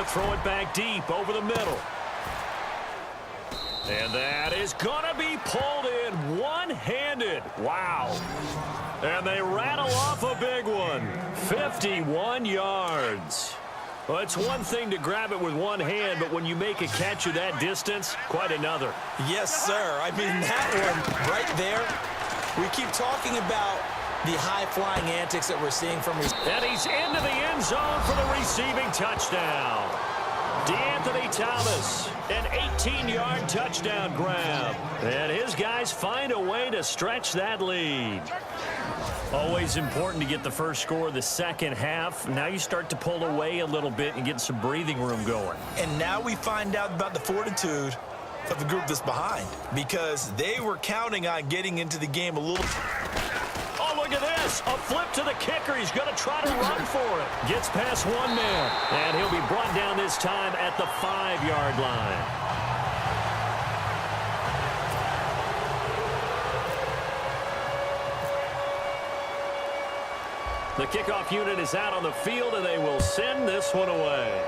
to throw it back deep over the middle. And that is going to be pulled in one-handed. Wow. And they rattle off a big one. 51 yards. Well, it's one thing to grab it with one hand, but when you make a catch of that distance, quite another. Yes, sir. I mean, that one right there, we keep talking about the high-flying antics that we're seeing from and he's into the end zone for the receiving touchdown. DeAnthony Thomas, an 18-yard touchdown grab. And his guys find a way to stretch that lead. Always important to get the first score of the second half. Now you start to pull away a little bit and get some breathing room going. And now we find out about the fortitude of the group that's behind, because they were counting on getting into the game a little. Oh, look at this. A flip to the kicker. He's going to try to run for it. Gets past one man. And he'll be brought down this time at the 5-yard line. The kickoff unit is out on the field, and they will send this one away.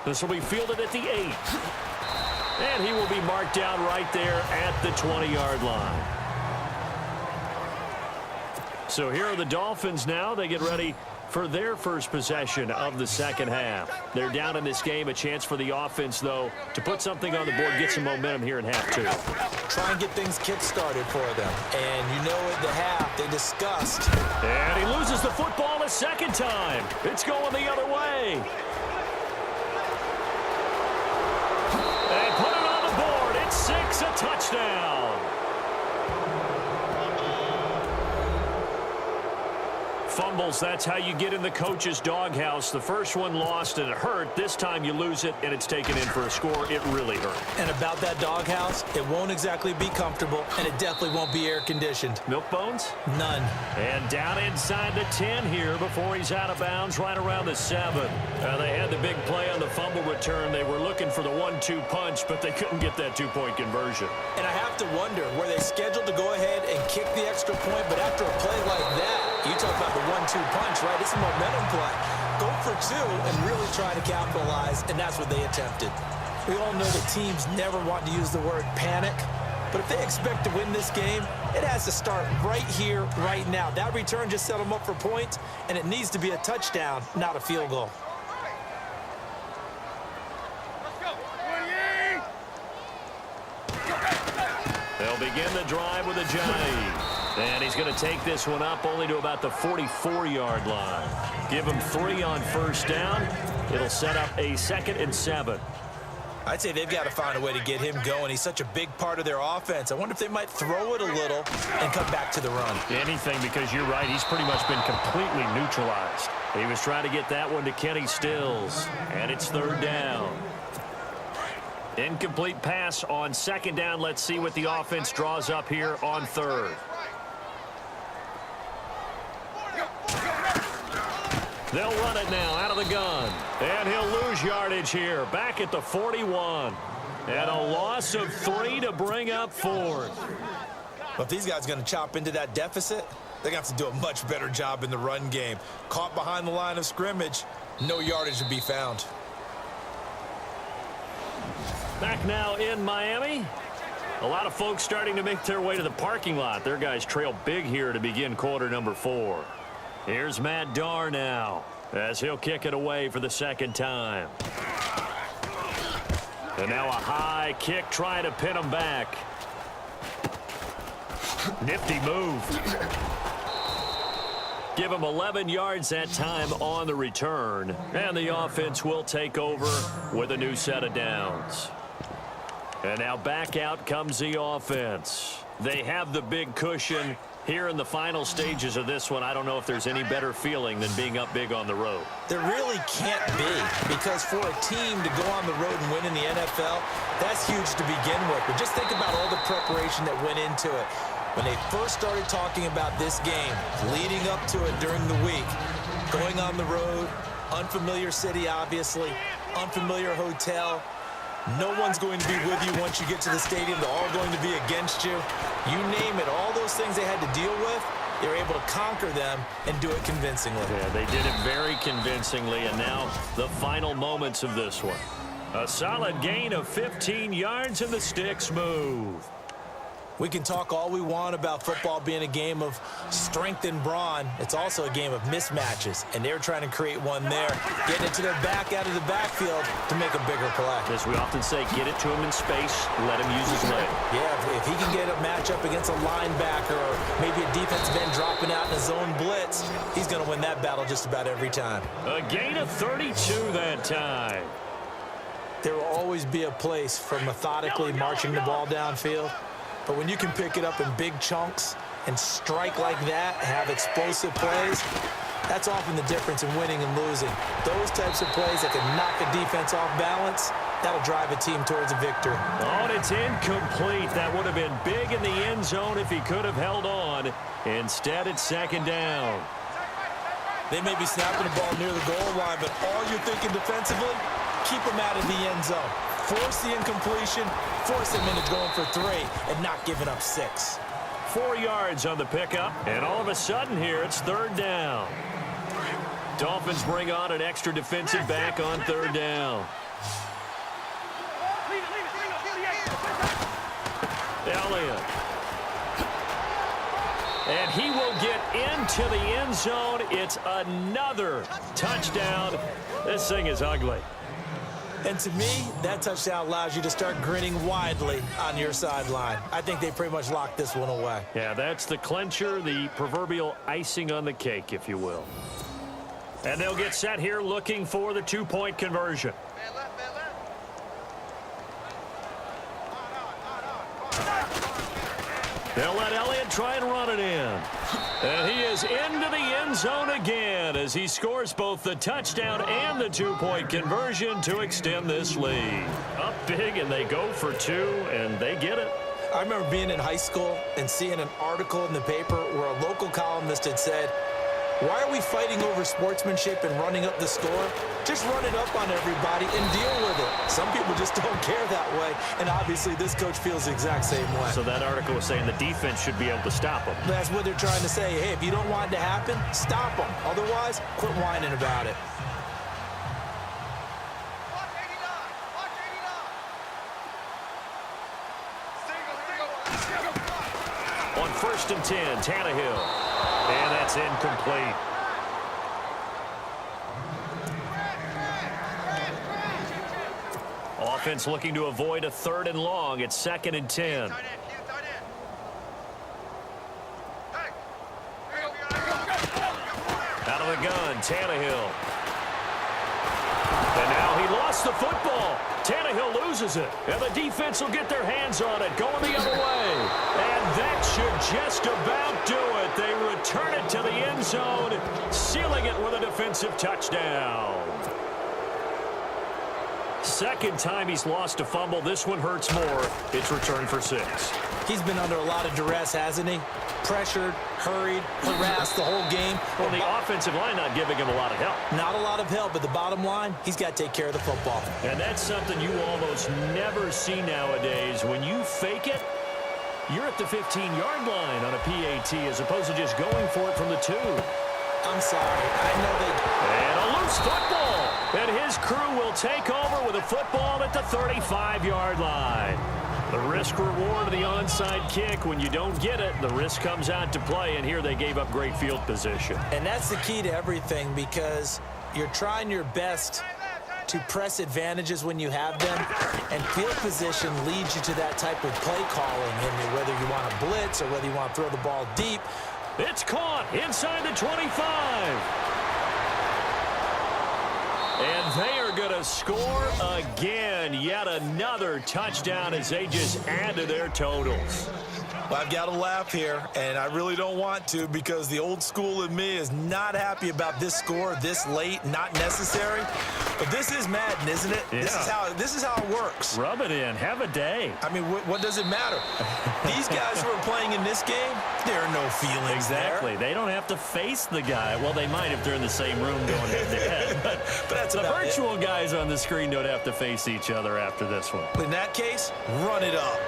This will be fielded at the 8. And he will be marked down right there at the 20-yard line. So here are the Dolphins now. They get ready for their first possession of the second half. They're down in this game. A chance for the offense, though, to put something on the board, get some momentum here in half 2. Try and get things kick-started for them. And you know at the half, they discussed. And he loses the football a second time. It's going the other way. And put it on the board. It's 6, a touchdown. Fumbles, that's how you get in the coach's doghouse. The first one lost and it hurt. This time you lose it and it's taken in for a score. It really hurt. And about that doghouse, it won't exactly be comfortable, and it definitely won't be air-conditioned. Milk bones? None. And down inside the 10 here before he's out of bounds, right around the 7. They had the big play on the fumble return. They were looking for the 1-2 punch, but they couldn't get that 2-point conversion. And I have to wonder, were they scheduled to go ahead and kick the extra point, but after a play like that, you talk about the 1-2 punch, right? It's a momentum play. Go for 2 and really try to capitalize, and that's what they attempted. We all know that teams never want to use the word panic, but if they expect to win this game, it has to start right here, right now. That return just set them up for points, and it needs to be a touchdown, not a field goal. They'll begin the drive with a jive. And he's going to take this one up only to about the 44-yard line. Give him 3 on first down. It'll set up a 2nd and 7. I'd say they've got to find a way to get him going. He's such a big part of their offense. I wonder if they might throw it a little and come back to the run. Anything, because you're right. He's pretty much been completely neutralized. He was trying to get that one to Kenny Stills. And it's 3rd down. Incomplete pass on 2nd down. Let's see what the offense draws up here on 3rd. They'll run it now out of the gun. And he'll lose yardage here. Back at the 41. And a loss of 3 to bring up 4th. But if these guys are going to chop into that deficit, they're going to have to do a much better job in the run game. Caught behind the line of scrimmage, no yardage to be found. Back now in Miami. A lot of folks starting to make their way to the parking lot. Their guys trail big here to begin quarter number 4. Here's Matt Darr now as he'll kick it away for the 2nd time. And now a high kick trying to pin him back. Nifty move. Give him 11 yards that time on the return. And the offense will take over with a new set of downs. And now back out comes the offense. They have the big cushion. Here in the final stages of this one, I don't know if there's any better feeling than being up big on the road. There really can't be, because for a team to go on the road and win in the NFL, that's huge to begin with. But just think about all the preparation that went into it. When they first started talking about this game, leading up to it during the week, going on the road, unfamiliar city, obviously, unfamiliar hotel. No one's going to be with you once you get to the stadium. They're all going to be against you. You name it, all those things they had to deal with. they were able to conquer them and do it convincingly. Yeah, they did it very convincingly, and now the final moments of this one. A solid gain of 15 yards, and the sticks move. We can talk all we want about football being a game of strength and brawn. It's also a game of mismatches, and they're trying to create one there, getting it to their back out of the backfield to make a bigger play. As we often say, get it to him in space, let him use his leg. Yeah, if he can get a matchup against a linebacker or maybe a defensive end dropping out in a zone blitz, he's going to win that battle just about every time. A gain of 32 that time. There will always be a place for methodically marching the ball downfield. But when you can pick it up in big chunks and strike like that, have explosive plays, that's often the difference in winning and losing. Those types of plays that can knock a defense off balance, that'll drive a team towards a victory. Oh, and it's incomplete. That would have been big in the end zone if he could have held on. Instead, it's second down. They may be snapping the ball near the goal line, but all you're thinking defensively, keep them out of the end zone. Force the incompletion, force them into going for 3 and not giving up 6. 4 yards on the pickup, and all of a sudden here it's third down. Dolphins bring on an extra defensive back on third down. Elliott. And he will get into the end zone. It's another touchdown. This thing is ugly. And to me, that touchdown allows you to start grinning widely on your sideline. I think they pretty much locked this one away. Yeah, that's the clincher, the proverbial icing on the cake, if you will. And they'll get set here looking for the two-point conversion. They'll let Elliott try and run it in. And he is into the end zone again as he scores both the touchdown and the two-point conversion to extend this lead. Up big, and they go for 2, and they get it. I remember being in high school and seeing an article in the paper where a local columnist had said, "Why are we fighting over sportsmanship and running up the score? Just run it up on everybody and deal with it." Some people just don't care that way, and obviously this coach feels the exact same way. So that article was saying the defense should be able to stop them. That's what they're trying to say. Hey, if you don't want it to happen, stop them. Otherwise, quit whining about it. On 1st and 10, Tannehill. And that's incomplete. Offense looking to avoid a 3rd and long. It's 2nd and 10. Out of the gun, Tannehill. And now he lost the football. Tannehill loses it. And the defense will get their hands on it, going the other way. And that should just about do it. They return it to the end zone, sealing it with a defensive touchdown. Second time he's lost a fumble. This one hurts more. It's returned for 6. He's been under a lot of duress, hasn't he? Pressured, hurried, harassed the whole game. Well, the offensive line not giving him a lot of help. Not a lot of help, but the bottom line, he's got to take care of the football. And that's something you almost never see nowadays. When you fake it, you're at the 15-yard line on a PAT as opposed to just going for it from the 2. I'm sorry. I know they... And a loose football. And his crew will take over with a football at the 35-yard line. The risk-reward of the onside kick. When you don't get it, the risk comes out to play, and here they gave up great field position. And that's the key to everything, because you're trying your best to press advantages when you have them, and field position leads you to that type of play calling, and whether you want to blitz or whether you want to throw the ball deep. It's caught inside the 25. And they are going to score again. Yet another touchdown as they just add to their totals. Well, I've got to laugh here, and I really don't want to, because the old school in me is not happy about this score this late, not necessary. But this is Madden, isn't it? Yeah. This is how it works. Rub it in. Have a day. I mean, what does it matter? These guys who are playing in this game, there are no feelings Exactly. there. They don't have to face the guy. Well, they might if they're in the same room going head-to-head. But that's the about virtual guys on the screen don't have to face each other after this one. In that case, run it up.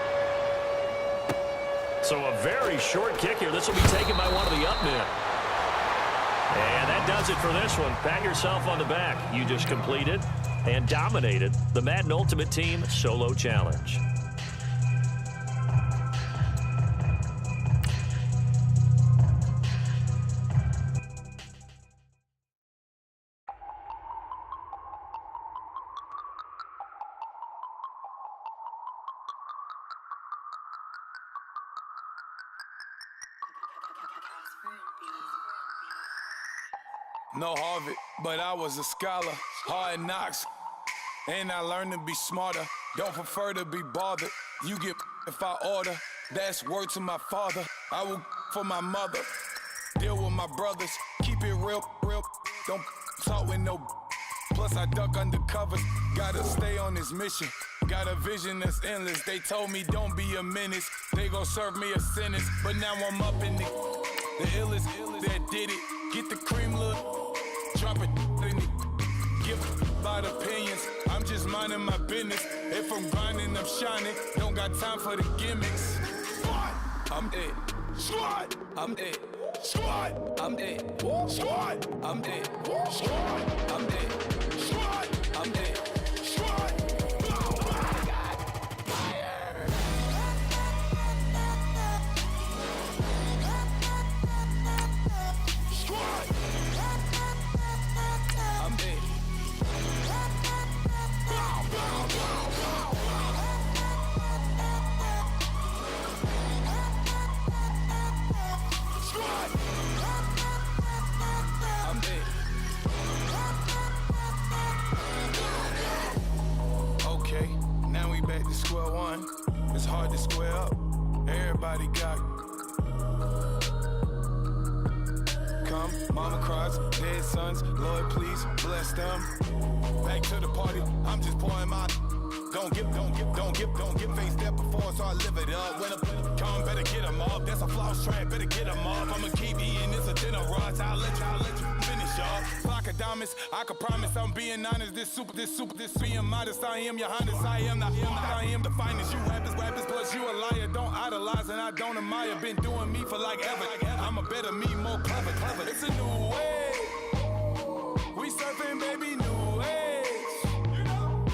So a very short kick here. This will be taken by one of the up men. And that does it for this one. Pat yourself on the back. You just completed and dominated the Madden Ultimate Team Solo Challenge. No Harvard, but I was a scholar. Hard knocks, and I learned to be smarter. Don't prefer to be bothered. You get if I order. That's word to my father. I will for my mother. Deal with my brothers. Keep it real. Don't talk with no. Plus I duck undercovers. Gotta stay on this mission. Got a vision that's endless. They told me don't be a menace. They gon' serve me a sentence. But now I'm up in the illest that did it. Get the cream, look. Drop it in the give about opinions. I'm just minding my business. If I'm grinding, I'm shining. Don't got time for the gimmicks. Squad, I'm it. Squad, I'm it. Squad, I'm it. Squad, I'm it. Squad, I'm it. Squad, I'm it. Squad. Okay, now we back to square one. It's hard to square up. Everybody got come, mama cries, dead sons. Lord, please bless them. Back to the party. I'm just pouring my. Don't get face step before, so I live it up. When a come, better get 'em up. That's a floss track, better get 'em up. I'ma keep eating this a dinner rush. I'll let you finish up. Flock of diamonds, I can promise I'm being honest. This being modest. I am your highness. I am the finest. You rappers, plus you a liar. Don't idolize and I don't admire. Been doing me for like ever. I'm a better me, more clever. It's a new way. We surfing, baby, new age.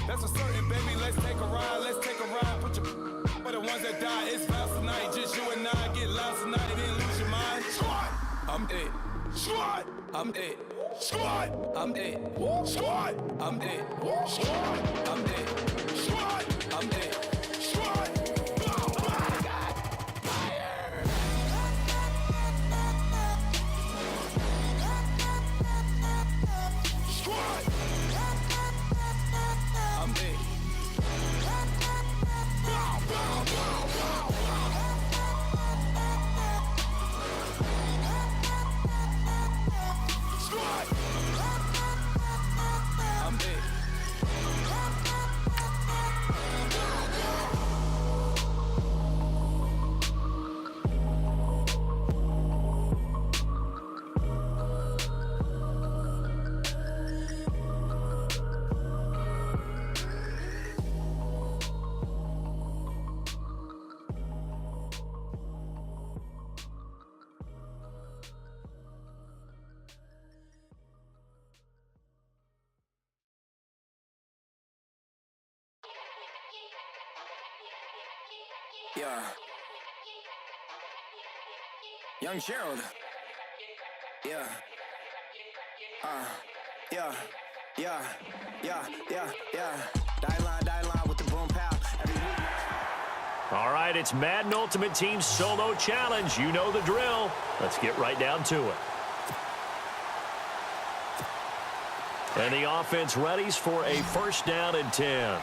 That's a certain, baby. Let's take a ride. Put your for the ones that die. It's fast tonight. Just you and I get lost tonight. Didn't lose your mind. Squad, I'm it. Squad, I'm it. Squad, I'm it. Squad, I'm it. Squad, I'm it. Squad, I'm it. Squad. Yeah. Young Gerald. Yeah. Yeah. Die line with the boom pow. Every week. All right, it's Madden Ultimate Team Solo Challenge. You know the drill. Let's get right down to it. And the offense readies for a first down and 10.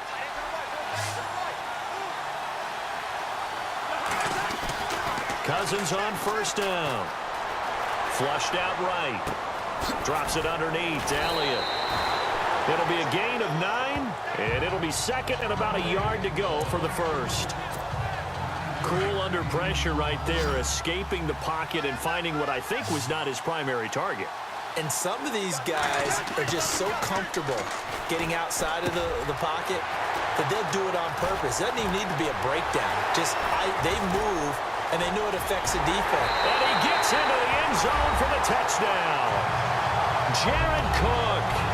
Cousins on first down. Flushed out right. Drops it underneath to Elliott. It'll be a gain of 9, and it'll be second and about a yard to go for the first. Cool under pressure right there, escaping the pocket and finding what I think was not his primary target. And some of these guys are just so comfortable getting outside of the pocket that they'll do it on purpose. It doesn't even need to be a breakdown. Just they move and they know it affects the defense. And he gets into the end zone for the touchdown. Jared Cook.